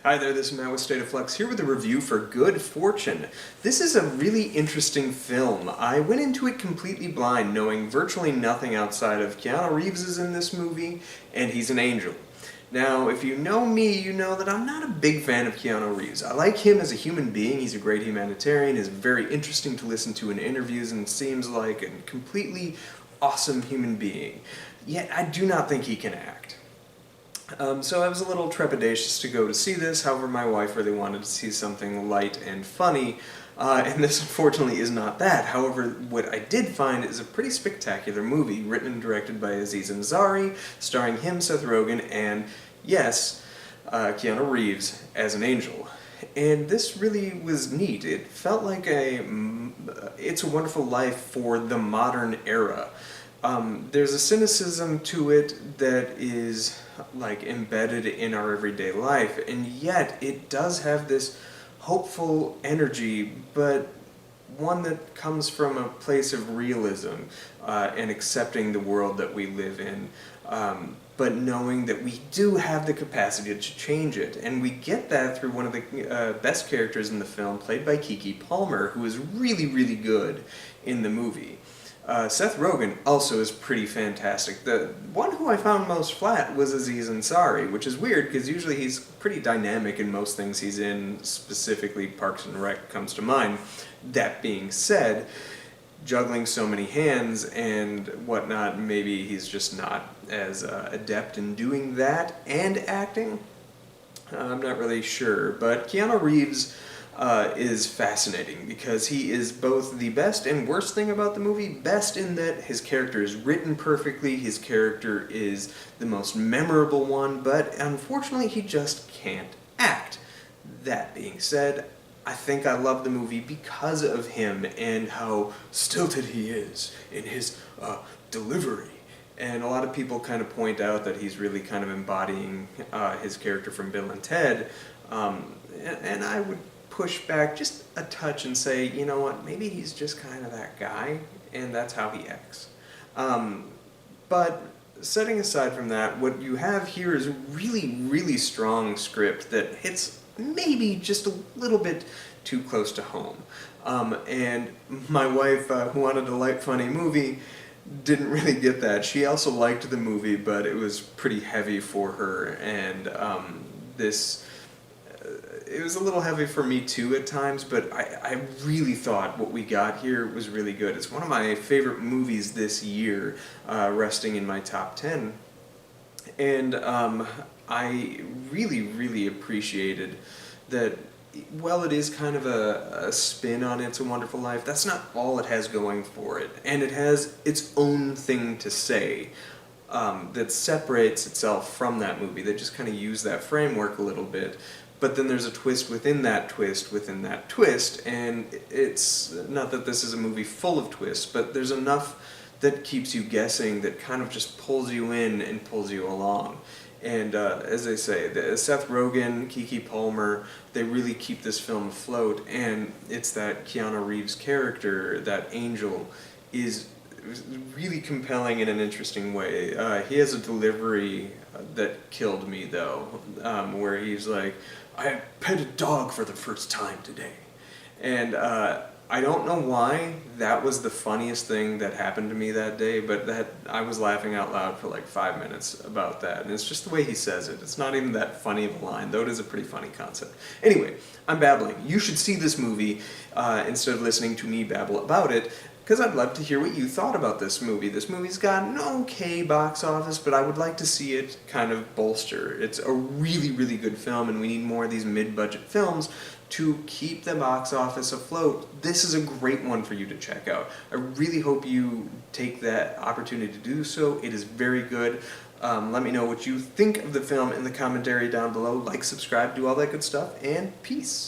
Hi there, this is Matt with State of Flux here with a review for Good Fortune. This is a really interesting film. I went into it completely blind, knowing virtually nothing outside of Keanu Reeves is in this movie, and he's an angel. Now, if you know me, you know that I'm not a big fan of Keanu Reeves. I like him as a human being. He's a great humanitarian, is very interesting to listen to in interviews, and seems like a completely awesome human being. Yet, I do not think he can act. So I was a little trepidatious to go to see this, however my wife really wanted to see something light and funny, and this unfortunately is not that. However, what I did find is a pretty spectacular movie, written and directed by Aziz Ansari, starring him, Seth Rogen, and, yes, Keanu Reeves as an angel. And this really was neat. It felt like It's a Wonderful Life for the modern era. There's a cynicism to it that is like embedded in our everyday life, and yet it does have this hopeful energy, but one that comes from a place of realism and accepting the world that we live in, but knowing that we do have the capacity to change it. And we get that through one of the best characters in the film, played by Keke Palmer, who is really, really good in the movie. Seth Rogen also is pretty fantastic. The one who I found most flat was Aziz Ansari, which is weird because usually he's pretty dynamic in most things he's in, specifically Parks and Rec comes to mind. That being said, juggling so many hands and whatnot, maybe he's just not as adept in doing that and acting. I'm not really sure, but Keanu Reeves is fascinating because he is both the best and worst thing about the movie. Best in that his character is written perfectly, his character is the most memorable one, but unfortunately he just can't act. That being said, I think I love the movie because of him and how stilted he is in his delivery. And a lot of people kind of point out that he's really kind of embodying his character from Bill and Ted, and I would push back just a touch and say, you know what, maybe he's just kind of that guy, and that's how he acts. But setting aside from that, what you have here is a really, really strong script that hits maybe just a little bit too close to home. And my wife, who wanted a light, funny movie, didn't really get that. She also liked the movie, but it was pretty heavy for her, and it was a little heavy for me too at times, but I really thought what we got here was really good. It's one of my favorite movies this year, resting in my top 10. And I really, really appreciated that while it is kind of a spin on It's a Wonderful Life, that's not all it has going for it. And it has its own thing to say that separates itself from that movie. They just kind of use that framework a little bit. But then there's a twist within that twist within that twist, and it's not that this is a movie full of twists, but there's enough that keeps you guessing, that kind of just pulls you in and pulls you along. And as I say, Seth Rogen, Keke Palmer, they really keep this film afloat, and it's that Keanu Reeves character, that angel, is really compelling in an interesting way. He has a delivery that killed me, though, where he's like, I pet a dog for the first time today. And I don't know why that was the funniest thing that happened to me that day, but I was laughing out loud for like 5 minutes about that. And it's just the way he says it. It's not even that funny of a line, though it is a pretty funny concept. Anyway, I'm babbling. You should see this movie instead of listening to me babble about it, because I'd love to hear what you thought about this movie. This movie's got an okay box office, but I would like to see it kind of bolster. It's a really, really good film, and we need more of these mid-budget films to keep the box office afloat. This is a great one for you to check out. I really hope you take that opportunity to do so. It is very good. Let me know what you think of the film in the commentary down below. Like, subscribe, do all that good stuff, and peace.